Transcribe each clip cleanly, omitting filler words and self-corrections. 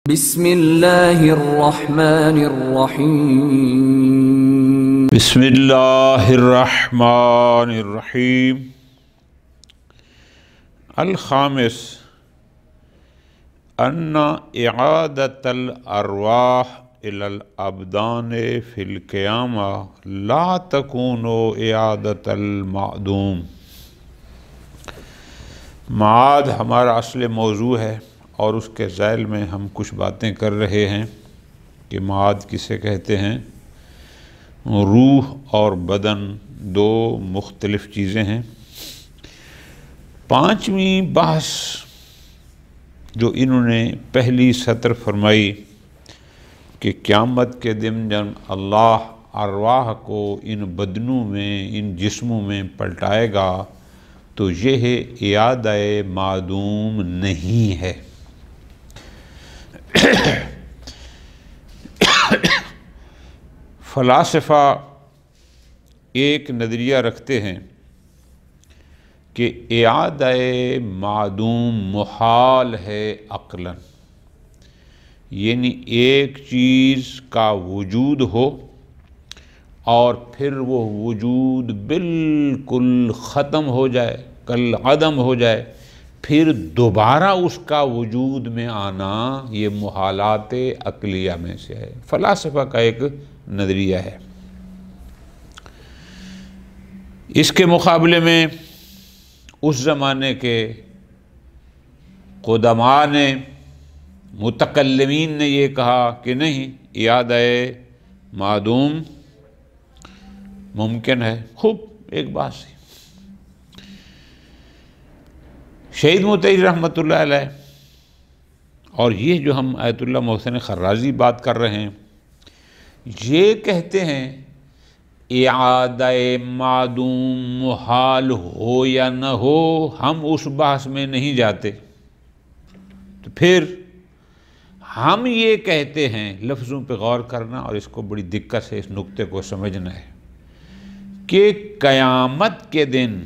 بسم اللہ الرحمن الرحیم بسم اللہ الرحمن الرحیم الخامس ان اعادت الارواح الى الابدان فی القیامہ لا تکون اعادت المعدوم۔ معاد ہمارا اصل موضوع ہے اور اس کے ذیل میں ہم کچھ باتیں کر رہے ہیں کہ معاد کسے کہتے ہیں۔ روح اور بدن دو مختلف چیزیں ہیں۔ پانچویں بحث جو انہوں نے پہلی سطر فرمائی کہ قیامت کے دن جب اللہ ارواح کو ان بدنوں میں ان جسموں میں پلٹائے گا تو یہ اعادہ معدوم نہیں ہے۔ فلاسفہ ایک نظریہ رکھتے ہیں کہ اعادہ معدوم محال ہے عقلاً، یعنی ایک چیز کا وجود ہو اور پھر وہ وجود بالکل ختم ہو جائے، کالعدم ہو جائے، پھر دوبارہ اس کا وجود میں آنا یہ محالات عقلیہ میں سے ہے۔ فلاسفہ کا ایک نظریہ ہے۔ اس کے مقابلے میں اس زمانے کے قدماء نے، متکلمین نے یہ کہا کہ نہیں، اعادہ معدوم ممکن ہے۔ خوب ایک بات سی، شہید متحری رحمۃ اللہ علیہ اور یہ جو ہم آیت اللہ محسن خرازی بات کر رہے ہیں، یہ کہتے ہیں اعادہ معدوم محال ہو یا نہ ہو، ہم اس بحث میں نہیں جاتے۔ تو پھر ہم یہ کہتے ہیں، لفظوں پہ غور کرنا اور اس کو بڑی دقت سے اس نقطے کو سمجھنا ہے کہ قیامت کے دن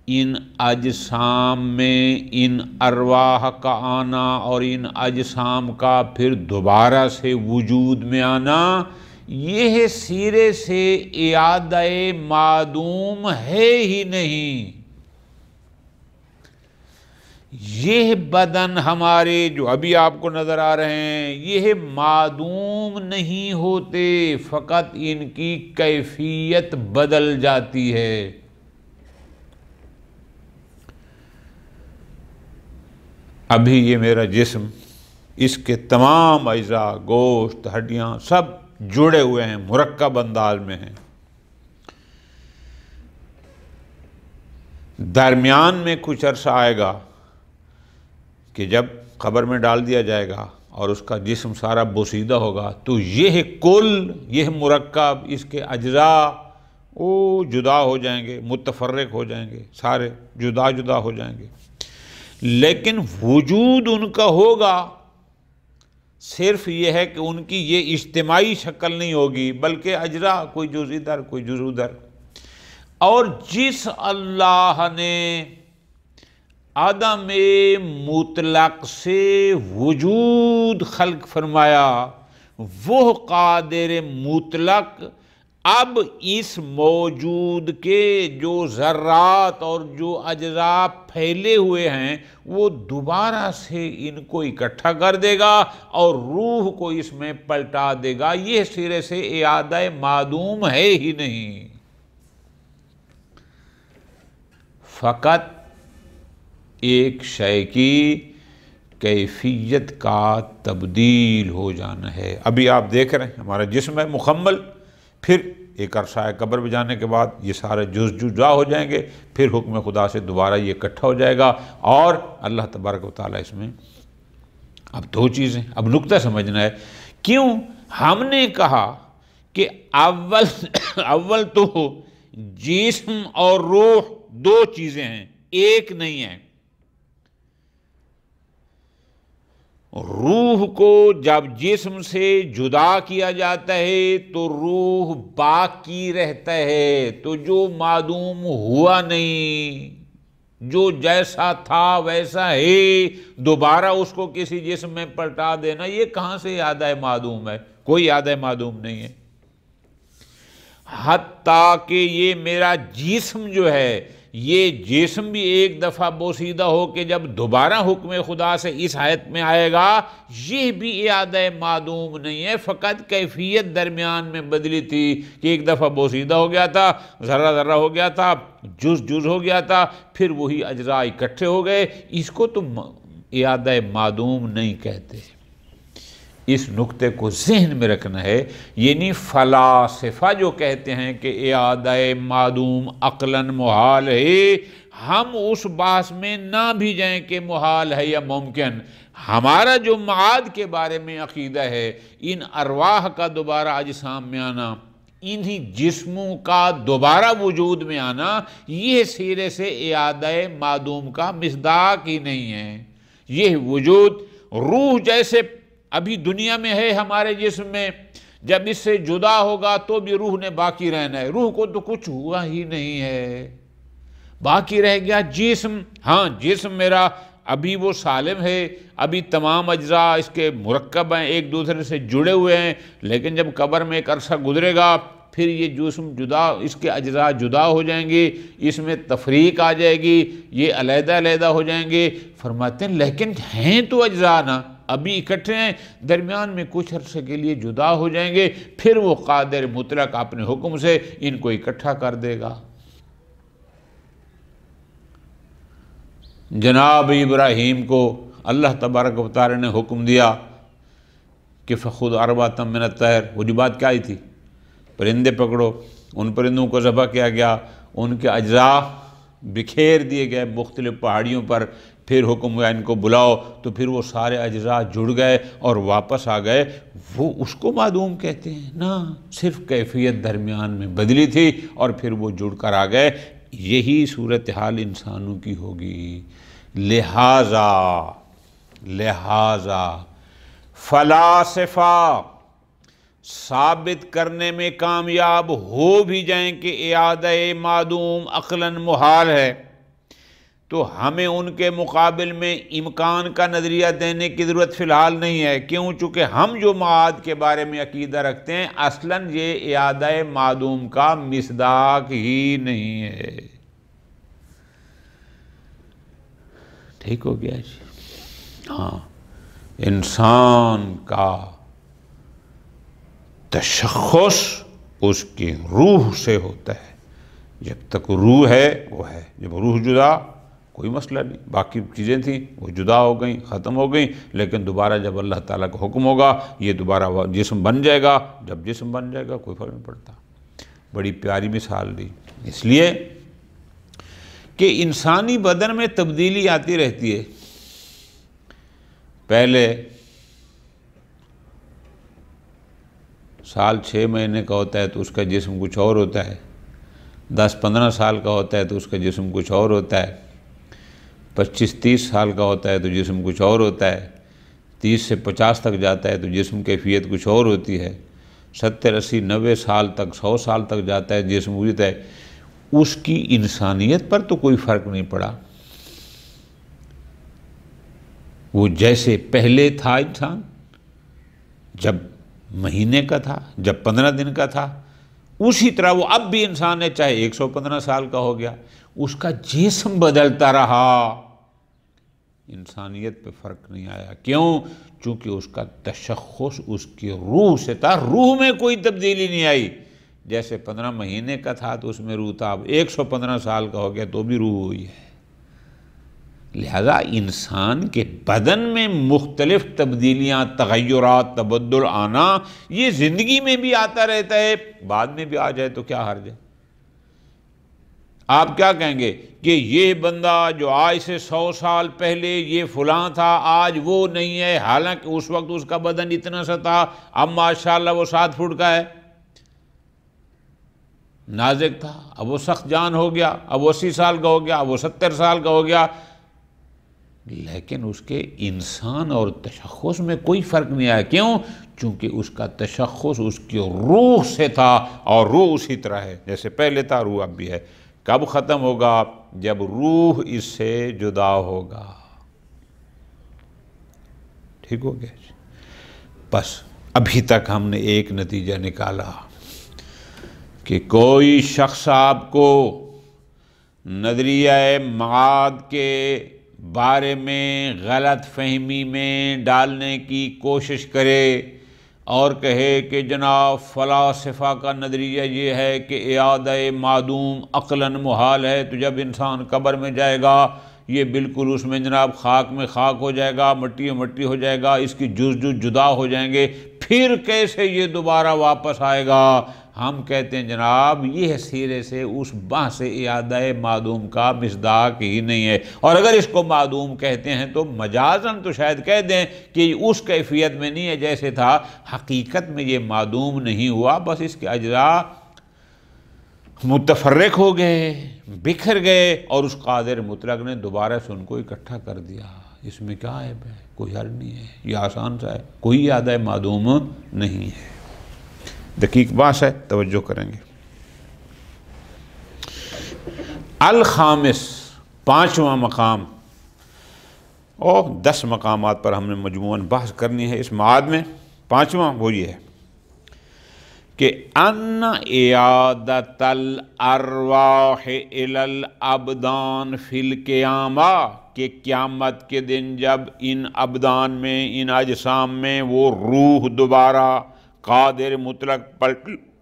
ان اجسام میں ان ارواح کا آنا اور ان اجسام کا پھر دوبارہ سے وجود میں آنا، یہ سرے سے اعادہ معدوم ہے ہی نہیں۔ یہ بدن ہمارے جو ابھی آپ کو نظر آ رہے ہیں، یہ معدوم نہیں ہوتے، فقط ان کی کیفیت بدل جاتی ہے۔ ابھی یہ میرا جسم، اس کے تمام اجزاء، گوشت، ہڈیاں سب جڑے ہوئے ہیں، مرکب انداز میں ہیں۔ درمیان میں کچھ عرصہ آئے گا کہ جب قبر میں ڈال دیا جائے گا اور اس کا جسم سارا بوسیدہ ہوگا تو یہ کل، یہ مرکب، اس کے اجزاء وہ جدا ہو جائیں گے، متفرق ہو جائیں گے، سارے جدا جدا ہو جائیں گے، لیکن وجود ان کا ہوگا۔ صرف یہ ہے کہ ان کی یہ اجتماعی شکل نہیں ہوگی، بلکہ اجزاء کوئی جز ادھر کوئی جز ادھر۔ اور جس اللہ نے عدم مطلق سے وجود خلق فرمایا، وہ قادر مطلق اب اس موجود کے جو ذرات اور جو اجزاء پھیلے ہوئے ہیں وہ دوبارہ سے ان کو اکٹھا کر دے گا اور روح کو اس میں پلٹا دے گا۔ یہ سرے سے اعادہ معدوم ہے ہی نہیں، فقط ایک شے کی کیفیت کا تبدیل ہو جانا ہے۔ ابھی آپ دیکھ رہے ہیں ہمارا جسم ہے مکمل، پھر ایک عرصہ قبر میں جانے کے بعد یہ سارے جز جدا ہو جائیں گے، پھر حکم خدا سے دوبارہ یہ اکٹھا ہو جائے گا۔ اور اللہ تبارک و تعالیٰ اس میں اب دو چیزیں، اب نقطہ سمجھنا ہے کیوں ہم نے کہا کہ اول تو جسم اور روح دو چیزیں ہیں، ایک نہیں ہے۔ روح کو جب جسم سے جدا کیا جاتا ہے تو روح باقی رہتا ہے، تو جو معدوم ہوا نہیں، جو جیسا تھا ویسا ہے دوبارہ اس کو کسی جسم میں پلٹا دینا، یہ کہاں سے اعادہ معدوم ہے؟ کوئی اعادہ معدوم نہیں ہے۔ حتیٰ کہ یہ میرا جسم جو ہے، یہ جسم بھی ایک دفعہ بوسیدہ ہو کہ جب دوبارہ حکم خدا سے اس حیت میں آئے گا، یہ بھی اعادہ معدوم نہیں ہے، فقط کیفیت درمیان میں بدلی تھی کہ ایک دفعہ بوسیدہ ہو گیا تھا، ذرہ ذرہ ہو گیا تھا، جز ہو گیا تھا، پھر وہی اجزاء اکٹھے ہو گئے۔ اس کو تم اعادہ معدوم نہیں کہتے۔ اس نقطے کو ذہن میں رکھنا ہے، یعنی فلاسفہ جو کہتے ہیں کہ اعادہ معدوم عقلاً محال ہے، ہم اس بحث میں نہ بھی جائیں کہ محال ہے یا ممکن۔ ہمارا جو معاد کے بارے میں عقیدہ ہے، ان ارواح کا دوبارہ اجسام میں آنا، انہی جسموں کا دوبارہ وجود میں آنا، یہ سرے سے اعادہ معدوم کا مصداق ہی نہیں ہے۔ یہ وجود روح جیسے ابھی دنیا میں ہے ہمارے جسم میں، جب اس سے جدا ہوگا تو بھی روح نے باقی رہنا ہے۔ روح کو تو کچھ ہوا ہی نہیں ہے، باقی رہ گیا جسم۔ ہاں، جسم میرا ابھی وہ سالم ہے، ابھی تمام اجزاء اس کے مرکب ہیں، ایک دوسرے سے جڑے ہوئے ہیں، لیکن جب قبر میں ایک عرصہ گزرے گا پھر یہ جسم جدا، اس کے اجزاء جدا ہو جائیں گے، اس میں تفریق آ جائے گی، یہ علیحدہ علیحدہ ہو جائیں گے۔ فرماتے ہیں لیکن ہیں تو اجزاء نا، ابھی اکٹھے ہیں، درمیان میں کچھ عرصے کے لیے جدا ہو جائیں گے، پھر وہ قادر مطلق اپنے حکم سے ان کو اکٹھا کر دے گا۔ جناب ابراہیم کو اللہ تبارک و تعالی نے حکم دیا کہ فَخُذْ أَرْبَعَةً مِّنَ الطَّيْرِ، وہ جو بات کیا آئی تھی، پرندے پکڑو، ان پرندوں کو ذبح کیا گیا، ان کے اجزاء بکھیر دیے گئے مختلف پہاڑیوں پر، پھر حکم ہوا ان کو بلاؤ، تو پھر وہ سارے اجزاء جڑ گئے اور واپس آ گئے۔ وہ اس کو معدوم کہتے ہیں نا، صرف کیفیت درمیان میں بدلی تھی اور پھر وہ جڑ کر آ گئے۔ یہی صورتحال انسانوں کی ہوگی۔ لہٰذا فلاسفہ ثابت کرنے میں کامیاب ہو بھی جائیں کہ اعادہ معدوم عقلاً محال ہے، تو ہمیں ان کے مقابل میں امکان کا نظریہ دینے کی ضرورت فی الحال نہیں ہے۔ کیوں؟ چونکہ ہم جو معاد کے بارے میں عقیدہ رکھتے ہیں اصلاً یہ اعادہ معدوم کا مصداق ہی نہیں ہے۔ ٹھیک ہو گیا جی؟ ہاں، انسان کا تشخص اس کی روح سے ہوتا ہے۔ جب تک روح ہے وہ ہے، جب روح جدا کوئی مسئلہ نہیں، باقی چیزیں تھیں وہ جدا ہو گئیں، ختم ہو گئیں، لیکن دوبارہ جب اللہ تعالیٰ کا حکم ہوگا یہ دوبارہ جسم بن جائے گا۔ جب جسم بن جائے گا کوئی فرق نہیں پڑتا۔ بڑی پیاری مثال دی، اس لیے کہ انسانی بدن میں تبدیلی آتی رہتی ہے۔ پہلے سال 6 مہینے کا ہوتا ہے تو اس کا جسم کچھ اور ہوتا ہے، 10-15 سال کا ہوتا ہے تو اس کا جسم کچھ اور ہوتا ہے، 25-30 سال کا ہوتا ہے تو جسم کچھ اور ہوتا ہے، 30 سے 50 تک جاتا ہے تو جسم کیفیت کچھ اور ہوتی ہے، 70-80-90 سال تک 100 سال تک جاتا ہے جسم ہوتا ہے۔ اس کی انسانیت پر تو کوئی فرق نہیں پڑا، وہ جیسے پہلے تھا انسان، جب مہینے کا تھا، جب 15 دن کا تھا، اسی طرح وہ اب بھی انسان ہے، چاہے 115 سال کا ہو گیا، اس کا جسم بدلتا رہا، انسانیت پہ فرق نہیں آیا۔ کیوں؟ چونکہ اس کا تشخص اس کی روح سے تھا، روح میں کوئی تبدیلی نہیں آئی۔ جیسے 15 مہینے کا تھا تو اس میں روح تھا، اب 115 سال کا ہو گیا تو بھی روح ہوئی ہے۔ لہذا انسان کے بدن میں مختلف تبدیلیاں، تغیرات، تبدل آنا یہ زندگی میں بھی آتا رہتا ہے، بعد میں بھی آ جائے تو کیا حرج ہے؟ آپ کیا کہیں گے کہ یہ بندہ جو آج سے 100 سال پہلے یہ فلاں تھا آج وہ نہیں ہے، حالانکہ اس وقت اس کا بدن اتنا سا تھا، اب ماشاءاللہ وہ 7 فٹ کا ہے، نازک تھا، اب وہ سخت جان ہو گیا، اب وہ 80 سال کا ہو گیا، اب وہ 70 سال کا ہو گیا، لیکن اس کے انسان اور تشخص میں کوئی فرق نہیں آیا۔ کیوں؟ چونکہ اس کا تشخص اس کی روح سے تھا، اور روح اسی طرح ہے جیسے پہلے تھا، روح اب بھی ہے۔ کب ختم ہوگا؟ جب روح اس سے جدا ہوگا۔ ٹھیک ہو گیا؟ بس ابھی تک ہم نے ایک نتیجہ نکالا کہ کوئی شخص آپ کو نظریہ معاد کے بارے میں غلط فہمی میں ڈالنے کی کوشش کرے اور کہے کہ جناب فلاسفہ کا نظریہ یہ ہے کہ اعادہ معدوم عقلاً محال ہے، تو جب انسان قبر میں جائے گا یہ بالکل اس میں جناب خاک میں خاک ہو جائے گا، مٹی میں مٹی ہو جائے گا، اس کی جز جدا ہو جائیں گے، پھر کیسے یہ دوبارہ واپس آئے گا؟ ہم کہتے ہیں جناب یہ سرے سے اس بحث اعادہ معدوم کا مصداق ہی نہیں ہے، اور اگر اس کو معدوم کہتے ہیں تو مجازاً تو شاید کہہ دیں کہ اس کیفیت میں نہیں ہے جیسے تھا، حقیقت میں یہ معدوم نہیں ہوا، بس اس کے اجزاء متفرق ہو گئے، بکھر گئے، اور اس قادر مطلق نے دوبارہ سے ان کو اکٹھا کر دیا۔ اس میں کیا عیب ہے؟ کوئی حل نہیں ہے، یہ آسان سا ہے، کوئی اعادہ معدوم نہیں ہے۔ دقیق بات ہے، توجہ کریں گے۔ الخامس، پانچواں مقام، اور 10 مقامات پر ہم نے مجموعاً بحث کرنی ہے اس معاد میں۔ پانچواں وہ یہ ہے کہ ان اعادۃ الارواح الی الابدان فی القیامہ، کہ قیامت کے دن جب ان ابدان میں، ان اجسام میں وہ روح دوبارہ قادر مطلق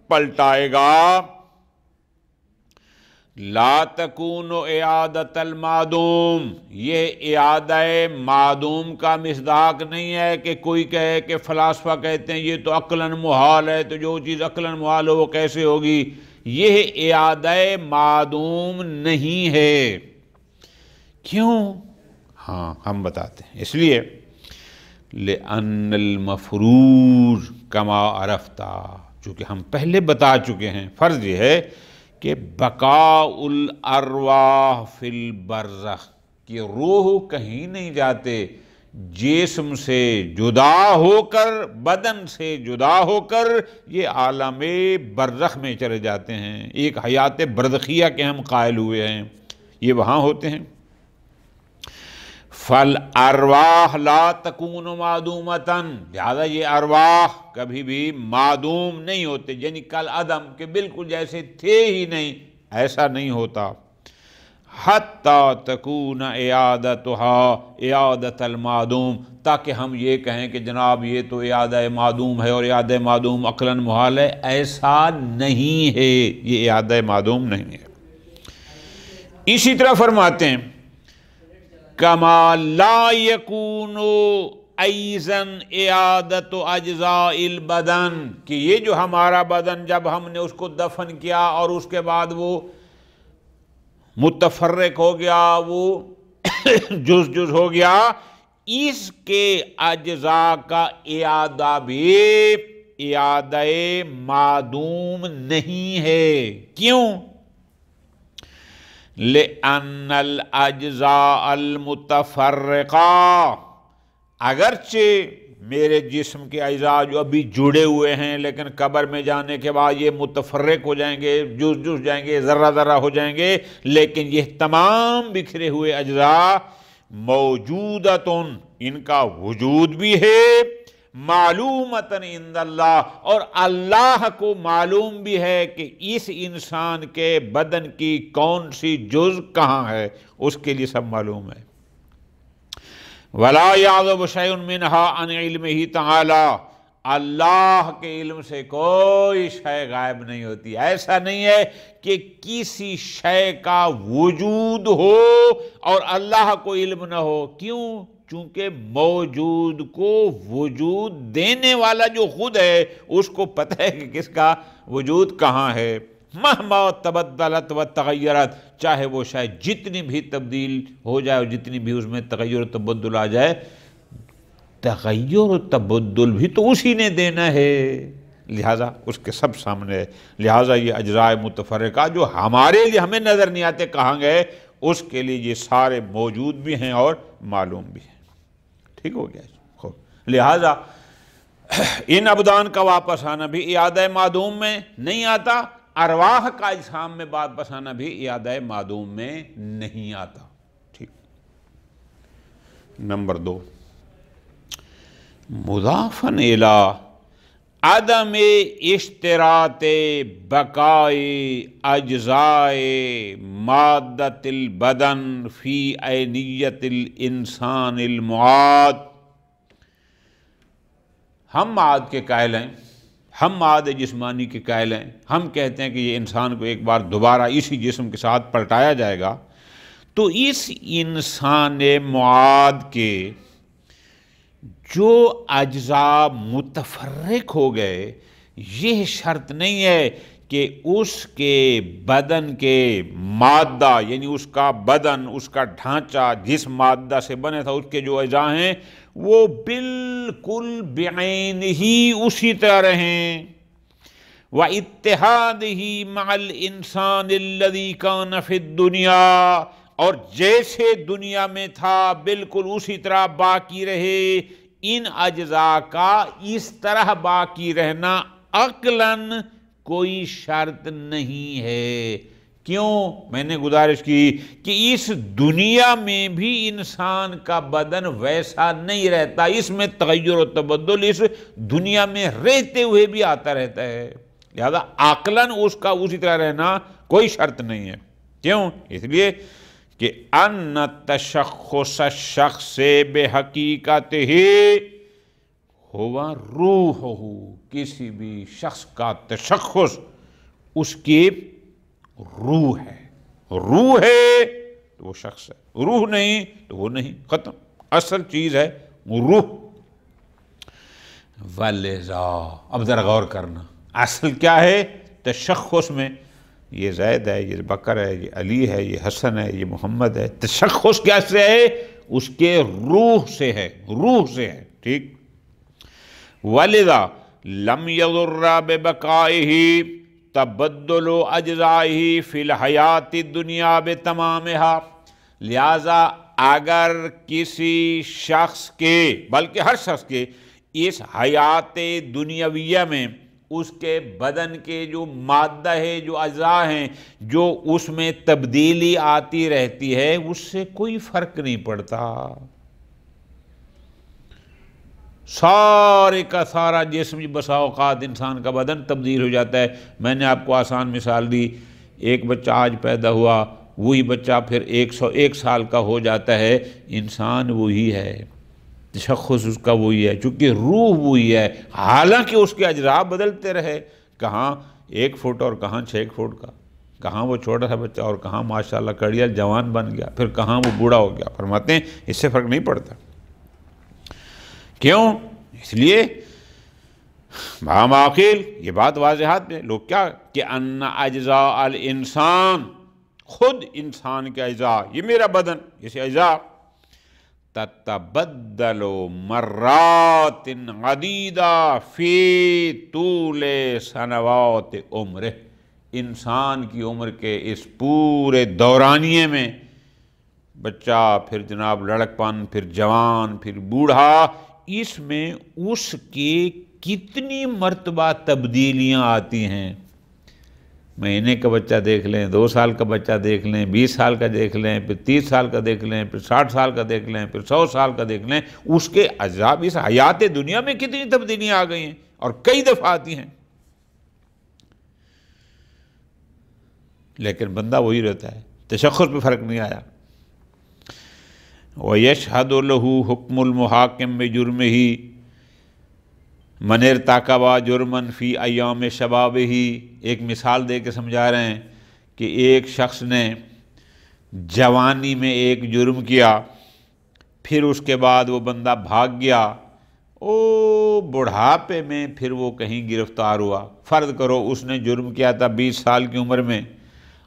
پلٹائے گا، لا تکون اعادۃ المعدوم، یہ اعادہ معدوم کا مصداق نہیں ہے کہ کوئی کہے کہ فلاسفہ کہتے ہیں یہ تو عقلاً محال ہے، تو جو چیز عقلاً محال ہو وہ کیسے ہوگی؟ یہ اعادہ معدوم نہیں ہے۔ کیوں؟ ہاں ہم بتاتے ہیں، اس لیے لأن المفروض کما عرفت، چونکہ ہم پہلے بتا چکے ہیں، فرض یہ ہے کہ بقاء الارواح فی البرزخ، کہ روح کہیں نہیں جاتے، جسم سے جدا ہو کر، بدن سے جدا ہو کر یہ عالم برزخ میں چلے جاتے ہیں، ایک حیات برزخیہ کے ہم قائل ہوئے ہیں، یہ وہاں ہوتے ہیں۔ فالارواح لا تکون معدومتاً، لہذا یہ ارواح کبھی بھی معدوم نہیں ہوتے، یعنی کل عدم، کہ بالکل جیسے تھے ہی نہیں، ایسا نہیں ہوتا۔ حتی تکون اعادتها اعادۃ المعدوم، تاکہ ہم یہ کہیں کہ جناب یہ تو اعادہ معدوم ہے اور اعادہ معدوم عقلاً محال ہے، ایسا نہیں ہے، یہ اعادہ معدوم نہیں ہے۔ اسی طرح فرماتے ہیں کما لا یکون ایضا اعادۃ اجزاء البدن، کہ یہ جو ہمارا بدن جب ہم نے اس کو دفن کیا اور اس کے بعد وہ متفرق ہو گیا، وہ جز جز ہو گیا، اس کے اجزاء کا اعادہ بھی اعادہ معدوم نہیں ہے۔ کیوں؟ لأن الاجزاء المتفرقہ، اگرچہ میرے جسم کے اجزاء جو ابھی جڑے ہوئے ہیں لیکن قبر میں جانے کے بعد یہ متفرق ہو جائیں گے، جز جز جائیں گے، ذرہ ذرہ ہو جائیں گے، لیکن یہ تمام بکھرے ہوئے اجزاء موجودتن، ان کا وجود بھی ہے، معلومتاً عند اللہ، اور اللہ کو معلوم بھی ہے کہ اس انسان کے بدن کی کون سی جز کہاں ہے، اس کے لیے سب معلوم ہے۔ وَلَا يَعْزُبُ شَيْءٌ مِّنْهَا عَنْ عِلْمِهِ تَعَالَى، اللہ کے علم سے کوئی شے غائب نہیں ہوتی، ایسا نہیں ہے کہ کسی شے کا وجود ہو اور اللہ کو علم نہ ہو۔ کیوں؟ چونکہ موجود کو وجود دینے والا جو خود ہے اس کو پتہ ہے کہ کس کا وجود کہاں ہے۔ مہما تبدلت و تغیرت، چاہے وہ شاید جتنی بھی تبدیل ہو جائے اور جتنی بھی اس میں تغیر و تبدل آ جائے، تغیر و تبدل بھی تو اسی نے دینا ہے، لہٰذا اس کے سب سامنے ہے۔ لہٰذا یہ اجزاء متفرقہ جو ہمارے لیے ہمیں نظر نہیں آتے کہاں گئے، اس کے لیے یہ سارے موجود بھی ہیں اور معلوم بھی ہیں۔ ٹھیک ہو گیا؟ خوب، لہٰذا ان ابدان کا واپس آنا بھی اعادہ معدوم میں نہیں آتا، ارواح کا اجسام میں بات بسانا بھی اعادہ معدوم میں نہیں آتا. ٹھیک. نمبر 2، مضافن الی عدم اشتراط بقائی اجزائے مادت البدن فی عینیت الانسان المعاد. ہم معاد کے قائل ہیں، ہم معاد جسمانی کے قائل ہیں. ہم کہتے ہیں کہ یہ انسان کو ایک بار دوبارہ اسی جسم کے ساتھ پلٹایا جائے گا. تو اس انسان معاد کے جو اجزاء متفرق ہو گئے، یہ شرط نہیں ہے کہ اس کے بدن کے مادہ، یعنی اس کا بدن، اس کا ڈھانچہ جس مادہ سے بنے تھا، اس کے جو اجزاء ہیں وہ بالکل بعین ہی اسی طرح رہیں. وَاتِّحَادِهِ مَعَ الْإِنسَانِ الَّذِي كَانَ فِي الدُّنْيَا، اور جیسے دنیا میں تھا بالکل اسی طرح باقی رہے. ان اجزاء کا اس طرح باقی رہنا عقلاً کوئی شرط نہیں ہے. کیوں؟ میں نے گزارش کی کہ اس دنیا میں بھی انسان کا بدن ویسا نہیں رہتا، اس میں تغیر و تبدل اس دنیا میں رہتے ہوئے بھی آتا رہتا ہے. لہذا عقلاً اس کا اسی طرح رہنا کوئی شرط نہیں ہے. کیوں؟ اس لیے کہ ان تشخص الشخص بحقیقتہ ہوا روحہ، کسی بھی شخص کا تشخص اس کی روح ہے. روح ہے تو وہ شخص ہے، روح نہیں تو وہ نہیں. ختم. اصل چیز ہے روح. ولذا اب ذرا غور کرنا، اصل کیا ہے تشخص میں؟ یہ زید ہے، یہ بکر ہے، یہ علی ہے، یہ حسن ہے، یہ محمد ہے. تشخص کیا سے ہے؟ اس کے روح سے ہے، روح سے ہے. ٹھیک. وَلِذَا لَمْ يَضُرَّ بِبَقَائِهِ تَبَدُّلُ أَجْزَائِهِ فِي الْحَيَاةِ الدُّنْيَا بِتَمَامِهَا. لہذا اگر کسی شخص کے، بلکہ ہر شخص کے، اس حیات دنیاویہ میں اس کے بدن کے جو مادہ ہے، جو اجزاء ہیں، جو اس میں تبدیلی آتی رہتی ہے، اس سے کوئی فرق نہیں پڑتا. سارے کا سارا جسم بسا اوقات انسان کا بدن تبدیل ہو جاتا ہے. میں نے آپ کو آسان مثال دی، ایک بچہ آج پیدا ہوا، وہی بچہ پھر 101 سال کا ہو جاتا ہے. انسان وہی ہے، تشخص اس کا وہی ہے، چونکہ روح وہی ہے. حالانکہ اس کے اجزاء بدلتے رہے، کہاں 1 فٹ اور کہاں 6 فٹ کا، کہاں وہ چھوٹا سا بچہ اور کہاں ماشاءاللہ کڑیل جوان بن گیا، پھر کہاں وہ بوڑھا ہو گیا. فرماتے ہیں اس سے فرق نہیں پڑتا. کیوں؟ اس لیے بامعقل یہ بات واضحات میں لوگ کیا کہ ان اجزاء الانسان، خود انسان کے اجزاء، یہ میرا بدن، اسے اجزاء تتبدل مرات عدیدہ فی طول سنوات عمرہ. انسان کی عمر کے اس پورے دورانیے میں بچہ، پھر جناب لڑکپن، پھر جوان، پھر بوڑھا، اس میں اس کی کتنی مرتبہ تبدیلیاں آتی ہیں. مہینے کا بچہ دیکھ لیں، 2 سال کا بچہ دیکھ لیں، 20 سال کا دیکھ لیں، پھر 30 سال کا دیکھ لیں، پھر 60 سال کا دیکھ لیں، پھر 100 سال کا دیکھ لیں. اس کے اجزاء اس حیات دنیا میں کتنی تبدیلیاں آ گئی ہیں اور کئی دفعہ آتی ہیں. لیکن بندہ وہی رہتا ہے، تشخص پہ فرق نہیں آیا. وَيَشْهَدُ لَهُ حُكْمُ الْمُحَاكِمِ بِجُرْمِهِ مَنِ ارْتَكَبَ جُرْمًا فِي أَيَّامِ شَبَابِهِ. ایک مثال دے کے سمجھا رہے ہیں کہ ایک شخص نے جوانی میں ایک جرم کیا، پھر اس کے بعد وہ بندہ بھاگ گیا، بڑھاپے میں پھر وہ کہیں گرفتار ہوا. فرض کرو اس نے جرم کیا تھا 20 سال کی عمر میں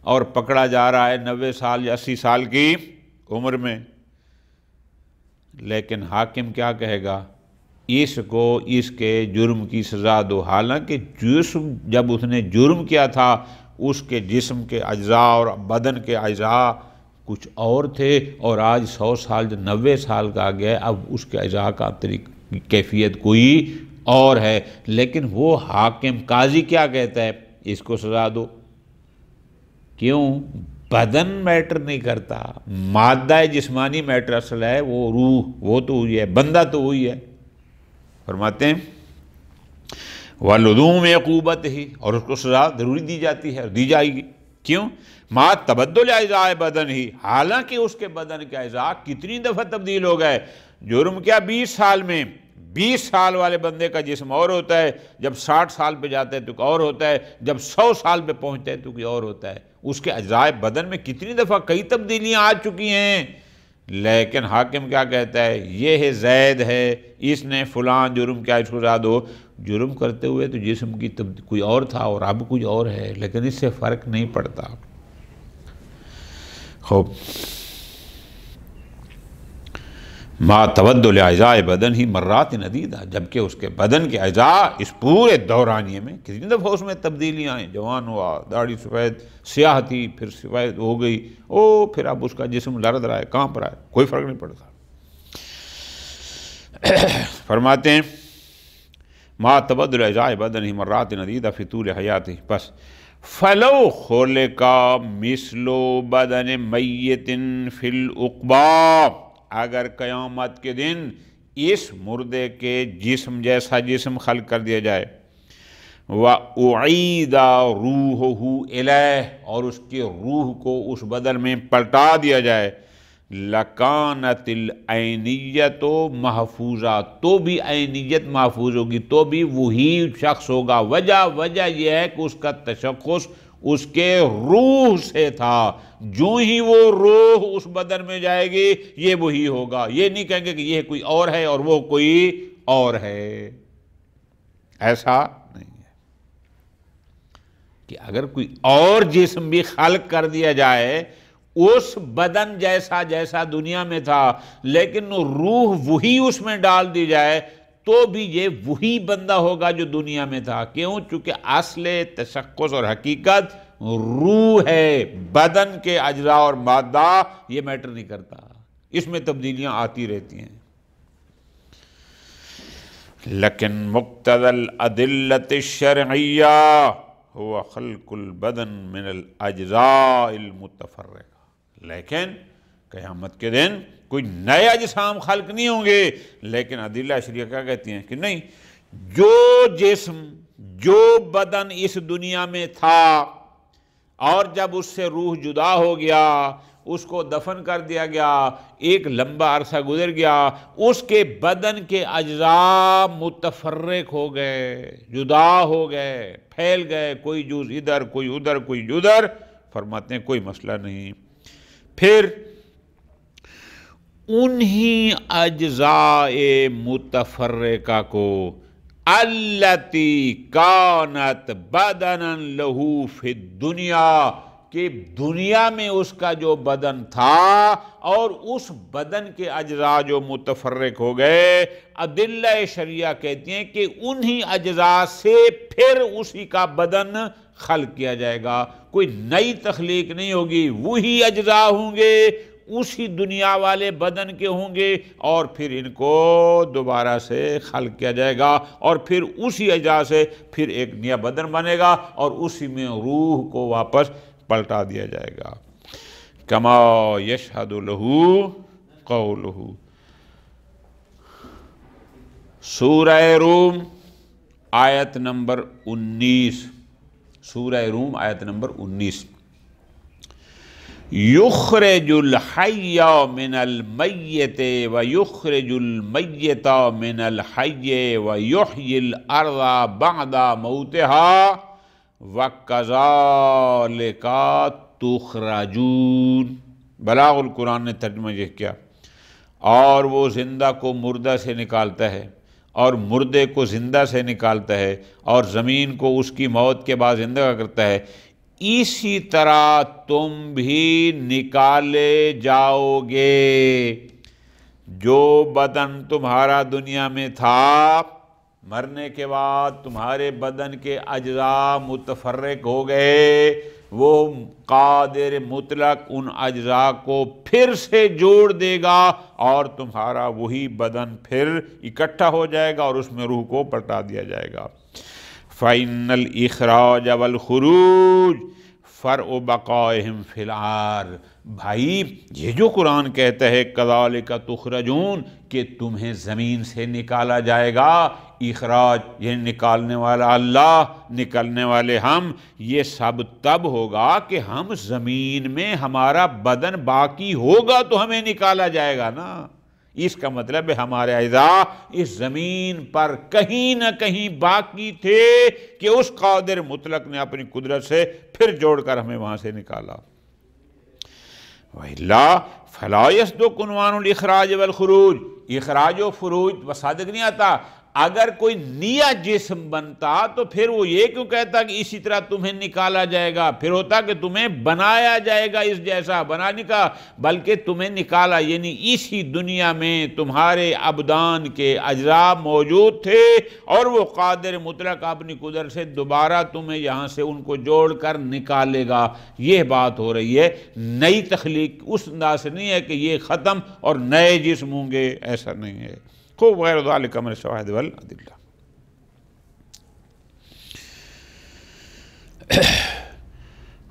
اور پکڑا جا رہا ہے 90 سال یا 80 سال کی عمر میں. لیکن حاکم کیا کہے گا؟ اس کو اس کے جرم کی سزا دو. حالانکہ جسم جب اس نے جرم کیا تھا اس کے جسم کے اجزاء اور بدن کے اجزاء کچھ اور تھے، اور آج 100 سال جو 90 سال کا آ گیا ہے، اب اس کے اجزاء کا کیفیت کوئی اور ہے. لیکن وہ حاکم قاضی کیا کہتا ہے؟ اس کو سزا دو. کیوں؟ بدن میٹر نہیں کرتا، مادہ جسمانی میٹر اصل ہے، وہ روح، وہ تو ہوئی ہے، بندہ تو وہی ہے۔ فرماتے ہیں وَلُزُومِ عُقُوبَتِهِ، اور اس کو سزا ضروری دی جاتی ہے اور دی جائے گی۔ کیوں؟ مَا تَبَدُّلِ اعضاء بدنہ، حالانکہ اس کے بدن کے اعضاء کتنی دفعہ تبدیل ہو گئے۔ جرم کیا 20 سال میں، 20 سال والے بندے کا جسم اور ہوتا ہے، جب 60 سال پہ جاتا ہے تو کوئی اور ہوتا ہے، جب 100 سال پہ پہنچتا ہے تو کوئی اور ہوتا ہے۔ اس کے اعضاء بدن میں کتنی دفعہ کئی تبدیلیاں آ چکی ہیں، لیکن حاکم کیا کہتا ہے؟ یہ ہے زید ہے، اس نے فلاں جرم کیا، اس کو سزا دو۔ جرم کرتے ہوئے تو جسم کی کوئی اور تھا اور اب کوئی اور ہے، لیکن اس سے فرق نہیں پڑتا۔ خوب، ما تبدل اعضاء بدن ہی مرات عدیدہ، جبکہ اس کے بدن کے اعضاء اس پورے دورانیے میں کتنی دفعہ اس میں تبدیلیاں آئیں، جوان ہوا، داڑھی سفید، سیاہ تھی، پھر سفید ہو گئی، پھر اب اس کا جسم لرز رہا ہے، کہاں پر ہے، کوئی فرق نہیں پڑتا۔ فرماتے ہیں ما تبدل اعضاء بدن ہی مرات عدیدہ فی طول حیاتہ، بس فلو خلق مثل بدن میت فی العقبی، اگر قیامت کے دن اس مردے کے جسم جیسا جسم خلق کر دیا جائے، وَأُعِيدَ رُوحُهُ إِلَيْهِ، اور اس کے روح کو اس بدن میں پلٹا دیا جائے، لَكَانَتِ الْعَيْنِيَّةُ محفوظہ، تو بھی عینیت محفوظ ہوگی، تو بھی وہی شخص ہوگا۔ وجہ یہ ہے کہ اس کا تشخص اس کے روح سے تھا، جو ہی وہ روح اس بدن میں جائے گی یہ وہی ہوگا، یہ نہیں کہیں گے کہ یہ کوئی اور ہے اور وہ کوئی اور ہے۔ ایسا نہیں ہے کہ اگر کوئی اور جسم بھی خلق کر دیا جائے اس بدن جیسا دنیا میں تھا، لیکن روح وہی اس میں ڈال دی جائے تو بھی یہ وہی بندہ ہوگا جو دنیا میں تھا۔ کیوں؟ چونکہ اصل تشخص اور حقیقت روح ہے، بدن کے اجزاء اور مادہ یہ میٹر نہیں کرتا، اس میں تبدیلیاں آتی رہتی ہیں۔ لیکن مقتضی الادلۃ الشرعیہ هو خلق البدن من الاجزاء المتفرقہ، لیکن قیامت کے دن کوئی نئے اجسام خلق نہیں ہوں گے، لیکن ادلہ شریعہ کیا کہتی ہیں کہ نہیں، جو جسم، جو بدن اس دنیا میں تھا اور جب اس سے روح جدا ہو گیا، اس کو دفن کر دیا گیا، ایک لمبا عرصہ گزر گیا، اس کے بدن کے اجزاء متفرق ہو گئے، جدا ہو گئے، پھیل گئے، کوئی جز ادھر، کوئی ادھر، کوئی ادھر۔ فرماتے ہیں کوئی مسئلہ نہیں، پھر انہی اجزاء متفرقہ کو التی کانت بدنا لہو فی الدنیا، کہ دنیا میں اس کا جو بدن تھا اور اس بدن کے اجزاء جو متفرق ہو گئے، ادلہ شریعہ کہتی ہیں کہ انہی اجزاء سے پھر اسی کا بدن خلق کیا جائے گا، کوئی نئی تخلیق نہیں ہوگی، وہی اجزاء ہوں گے، اسی دنیا والے بدن کے ہوں گے، اور پھر ان کو دوبارہ سے خلق کیا جائے گا، اور پھر اسی اجزاء سے پھر ایک نیا بدن بنے گا، اور اسی میں روح کو واپس پلٹا دیا جائے گا۔ کما یشہد لہ قولہ، سورہ روم آیت نمبر 19، سورہ روم آیت نمبر 19، یخرج الحی من المیت ویخرج المیت من الحی ویحیی الارض بعد موتها وَكَذَلِكَ تُخْرَجُونَ۔ بلاغ القرآن نے ترجمہ یہ کیا، اور وہ زندہ کو مردہ سے نکالتا ہے اور مردے کو زندہ سے نکالتا ہے اور زمین کو اس کی موت کے بعد زندہ کرتا ہے، اسی طرح تم بھی نکالے جاؤ گے۔ جو بدن تمہارا دنیا میں تھا، مرنے کے بعد تمہارے بدن کے اجزاء متفرق ہو گئے، وہ قادر مطلق ان اجزاء کو پھر سے جوڑ دے گا اور تمہارا وہی بدن پھر اکٹھا ہو جائے گا اور اس میں روح کو پلٹا دیا جائے گا۔ فَإِنَّ الْإِخْرَاجَ وَالْخُرُوجَ فرع بقائہم فی الارض، بھائی یہ جو قرآن کہتا ہے کذالک تخرجون کہ تمہیں زمین سے نکالا جائے گا، اخراج یعنی نکالنے والا اللہ، نکلنے والے ہم، یہ سب تب ہوگا کہ ہم زمین میں ہمارا بدن باقی ہوگا تو ہمیں نکالا جائے گا نا۔ اس کا مطلب ہے ہمارے اعضاء اس زمین پر کہیں نہ کہیں باقی تھے کہ اس قادر مطلق نے اپنی قدرت سے پھر جوڑ کر ہمیں وہاں سے نکالا۔ وَإِلَّا فَلَا يَصْدُقُ عُنْوَانُ الْإِخْرَاجِ وَالْخُرُوجِ، اخراج و فروج صادق نہیں آتا۔ اگر کوئی نیا جسم بنتا تو پھر وہ یہ کیوں کہتا کہ اسی طرح تمہیں نکالا جائے گا، پھر ہوتا کہ تمہیں بنایا جائے گا اس جیسا، بنانے کا، بلکہ تمہیں نکالا یعنی اسی دنیا میں تمہارے ابدان کے اجزاء موجود تھے اور وہ قادر مطلق اپنی قدرت سے دوبارہ تمہیں یہاں سے ان کو جوڑ کر نکالے گا۔ یہ بات ہو رہی ہے، نئی تخلیق اس انداز سے نہیں ہے کہ یہ ختم اور نئے جسم ہوں گے، ایسا نہیں ہے۔ خوب غیر ذالک من الشواہد والادلہ۔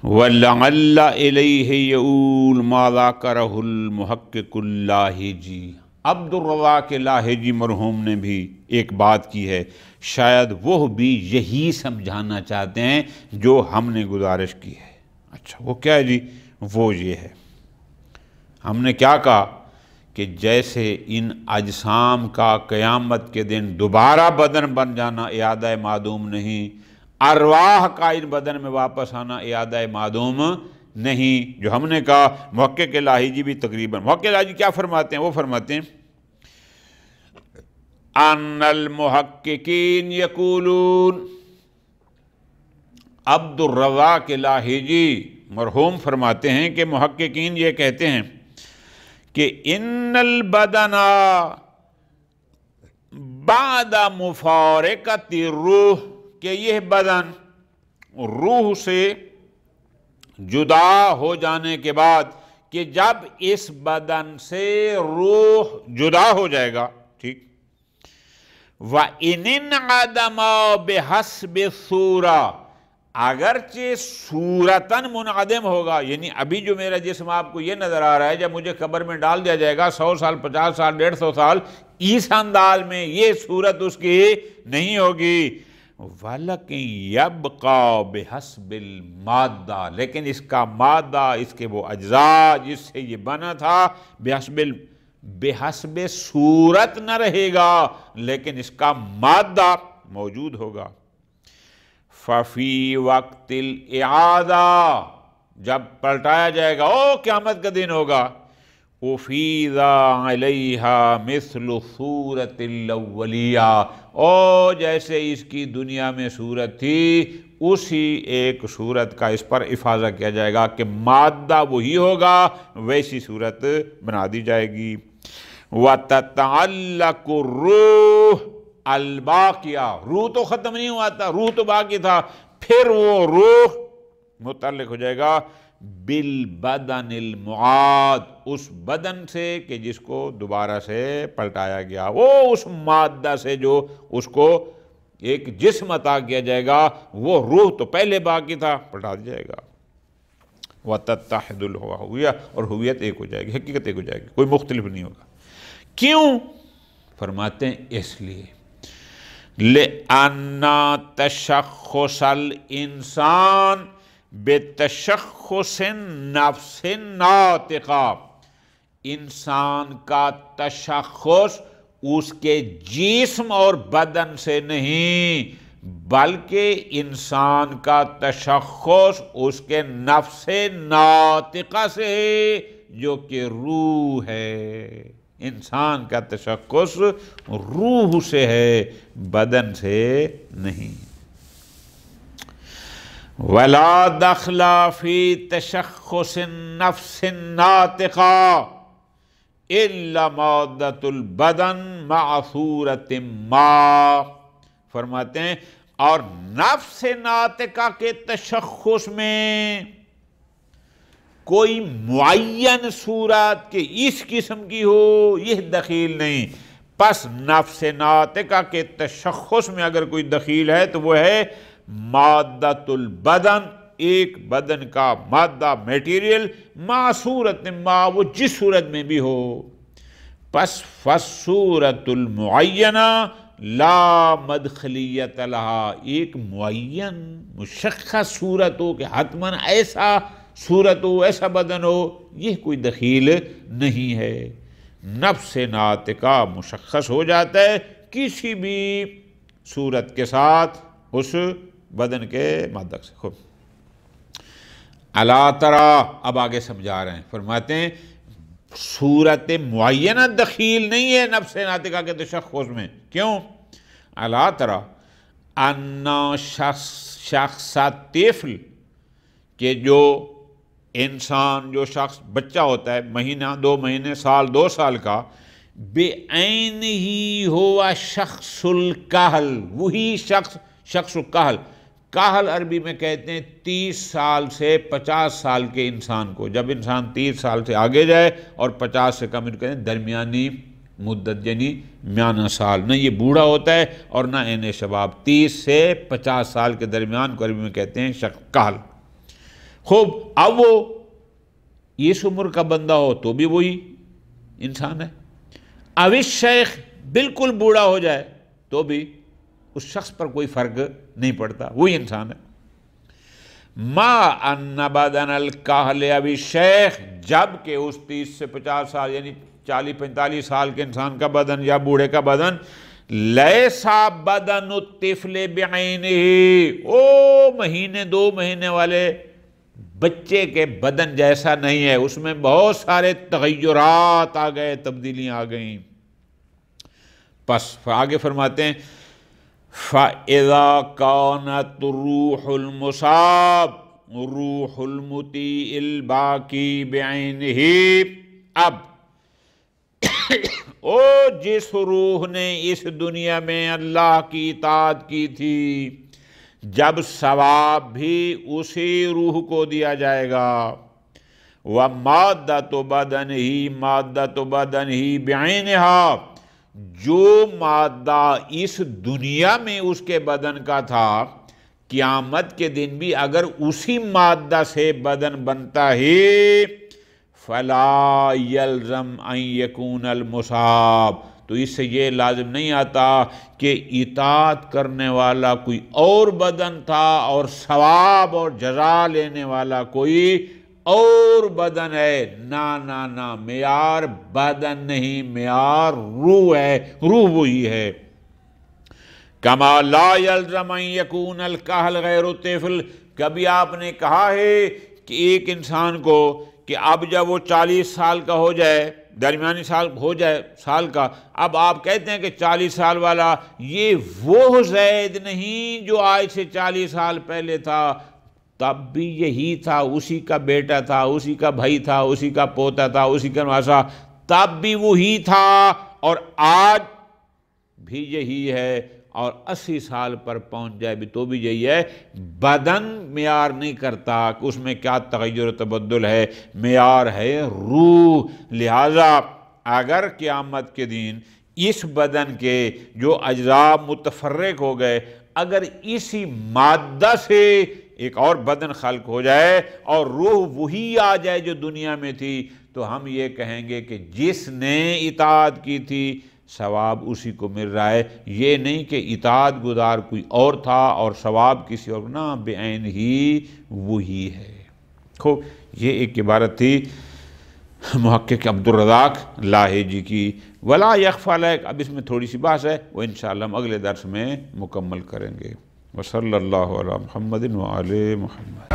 وَلَعَلَّ إِلَيْهِ يَؤُولُ مَا ذَكَرَهُ الْمُحَقِّقُ اللاہجی، عبد الرزاق لاہجی مرحوم نے بھی ایک بات کی ہے، شاید وہ بھی یہی سمجھانا چاہتے ہیں جو ہم نے گزارش کی ہے۔ اچھا وہ کیا ہے جی؟ وہ یہ ہے، ہم نے کیا کہا کہ جیسے ان اجسام کا قیامت کے دن دوبارہ بدن بن جانا اعادہ معدوم نہیں، ارواح کا ان بدن میں واپس آنا اعادہ معدوم نہیں، جو ہم نے کہا محقق لاہجی بھی تقریباً، محقق لاہجی کیا فرماتے ہیں؟ وہ فرماتے ہیں ان المحققین یقولون، عبد الرزاق لاہجی مرحوم فرماتے ہیں کہ محققین یہ کہتے ہیں کہ ان البدن بعد مفارقت الروح، کہ یہ بدن روح سے جدا ہو جانے کے بعد، کہ جب اس بدن سے روح جدا ہو جائے گا، ٹھیک، وَإِنِ انْعَدَمَ بِحَسْبِ الصُّورَةِ، اگرچہ صورتاً منعدم ہوگا، یعنی ابھی جو میرا جسم آپ کو یہ نظر آ رہا ہے، جب مجھے قبر میں ڈال دیا جائے گا 100 سال 50 سال 150 سال، اس انداز میں یہ صورت اس کی نہیں ہوگی۔ وَلَكِنْ يَبْقَى بِحَسْبِ الْمَادَّةِ، لیکن اس کا مادہ، اس کے وہ اجزاء جس سے یہ بنا تھا، بحسب صورت نہ رہے گا، لیکن اس کا مادہ موجود ہوگا۔ ففی وقت الاعادہ، جب پلٹایا جائے گا، قیامت کا دن ہوگا، افیض علیہا مثل صورت الاولیہ، جیسے اس کی دنیا میں صورت تھی اسی ایک صورت کا اس پر افاضہ کیا جائے گا کہ مادہ وہی ہوگا، ویسی صورت بنا دی جائے گی۔ وَتَتَعَلَّقُ الرُّوحُ الباقیہ، روح تو ختم نہیں ہوا تھا، روح تو باقی تھا، پھر وہ روح متعلق ہو جائے گا بالبدن المعاد، اس بدن سے کہ جس کو دوبارہ سے پلٹایا گیا، وہ اس مادہ سے جو اس کو ایک جسم عطا کیا جائے گا، وہ روح تو پہلے باقی تھا، پلٹا دیا جائے گا۔ وَتَتَّحِدُ الْهُوِیَّةُ، اور ہویت ایک ہو جائے گی، حقیقت ایک ہو جائے گی، کوئی مختلف نہیں ہوگا۔ کیوں؟ فرماتے ہیں اس لیے لِأَنَّ تَشَخُّصَ الْإِنسان بِتَشَخُّصِ النَّفْسِ النَّاطِقَةِ، انسان کا تشخص اس کے جسم اور بدن سے نہیں، بلکہ انسان کا تشخص اس کے نفس ناطقہ سے ہے جو کہ روح ہے۔ انسان کا تشخص روح سے ہے، بدن سے نہیں۔ وَلَا دَخْلَ فِي تَشَخُّصِ النَّفْسِ النَّاطِقَةِ إِلَّا مَادَّةُ الْبَدَنِ مَعَ صُورَةٍ مَا، فرماتے ہیں اور نفس ناطقہ کے تشخص میں کوئی معین صورت کہ اس قسم کی ہو، یہ دخیل نہیں۔ پس نفس ناطقہ کے تشخص میں اگر کوئی دخیل ہے تو وہ ہے مادۃ البدن، ایک بدن کا مادہ میٹیریل ما صورت ما وہ جس صورت میں بھی ہو. پس فالصورت المعینہ لا مدخلیت لہا، ایک معین مشخص صورت ہو کہ حتماً ایسا صورت ہو، ایسا بدن ہو، یہ کوئی دخیل نہیں ہے. نفس ناطقہ مشخص ہو جاتا ہے کسی بھی صورت کے ساتھ اس بدن کے مادہ سے. خوب الا تری، اب آگے سمجھا رہے ہیں، فرماتے ہیں صورت معینہ دخیل نہیں ہے نفس ناطقہ کے تشخص میں. کیوں؟ الا تری ان شخص طفل، کہ جو انسان، جو شخص بچہ ہوتا ہے، مہینہ 2 مہینے، سال 2 سال کا، بعینہ ہوا شخص الکہل، وہی شخص الکہل. کاہل عربی میں کہتے ہیں 30 سال سے 50 سال کے انسان کو. جب انسان 30 سال سے آگے جائے اور 50 سے کم، کہتے ہیں درمیانی مدت، یعنی میانہ سال. نہ یہ بوڑھا ہوتا ہے اور نہ عین شباب. 30 سے 50 سال کے درمیان کو عربی میں کہتے ہیں شخص کاہل. خوب، اب وہ اس عمر کا بندہ ہو تو بھی وہی انسان ہے. اب اس شیخ بالکل بوڑھا ہو جائے تو بھی اس شخص پر کوئی فرق نہیں پڑتا، وہی انسان ہے. ما ان بدن الکاہل ابی شیخ، جب کہ اس 30 سے 50 سال یعنی 40-45 سال کے انسان کا بدن یا بوڑھے کا بدن لیسا بدن الطفل بعینہ، او مہینے 2 مہینے والے بچے کے بدن جیسا نہیں ہے، اس میں بہت سارے تغیرات آ گئے، تبدیلیاں آ گئیں. پس آگے فرماتے ہیں فَإِذَا كَانَتْ رُوحُ الْمُصَابِ رُوحُ الْمُطِيعِ الْبَاقِي بِعَيْنِهِ، اب او جس روح نے اس دنیا میں اللہ کی اطاعت کی تھی، جب ثواب بھی اسی روح کو دیا جائے گا. وَمَادَّةُ بَدَنِهِ مَادَّةُ بَدَنِهِ بِعَيْنِهَا، جو مادہ اس دنیا میں اس کے بدن کا تھا، قیامت کے دن بھی اگر اسی مادہ سے بدن بنتا ہے، فَلَا يَلْزَمْ أَن يَكُونَ الْمُصَابِ، تو اس سے یہ لازم نہیں آتا کہ اطاعت کرنے والا کوئی اور بدن تھا اور ثواب اور جزا لینے والا کوئی اور بدن ہے. نہ معیار بدن نہیں، معیار روح ہے، روح وہی ہے. کما لا یلزم ان یکون الکہل غیر الطفل، کبھی آپ نے کہا ہے کہ ایک انسان کو کہ اب جب وہ 40 سال کا ہو جائے، درمیانی سال ہو جائے سال کا، اب آپ کہتے ہیں کہ 40 سال والا یہ وہ زید نہیں جو آج سے 40 سال پہلے تھا. تب بھی یہی تھا، اسی کا بیٹا تھا، اسی کا بھائی تھا، اسی کا پوتا تھا، اسی کا نواسا، تب بھی وہی تھا اور آج بھی یہی ہے، اور 80 سال پر پہنچ جائے بھی تو بھی یہی ہے. بدن معیار نہیں کرتا کہ اس میں کیا تغیر و تبدل ہے، معیار ہے روح. لہذا اگر قیامت کے دن اس بدن کے جو اجزاء متفرق ہو گئے، اگر اسی مادہ سے ایک اور بدن خلق ہو جائے اور روح وہی آ جائے جو دنیا میں تھی، تو ہم یہ کہیں گے کہ جس نے اطاعت کی تھی ثواب اسی کو مل رہا ہے. یہ نہیں کہ اطاعت گزار کوئی اور تھا اور ثواب کسی اور، نہ، بعین ہی وہی ہے. خوب، یہ ایک عبارت تھی محقق عبدالرزاق لاہیجی کی. ولا یخفی علیک، اب اس میں تھوڑی سی بحث ہے، وہ انشاءاللہ ہم اگلے درس میں مکمل کریں گے. وصلی اللہ علی محمد وآل محمد.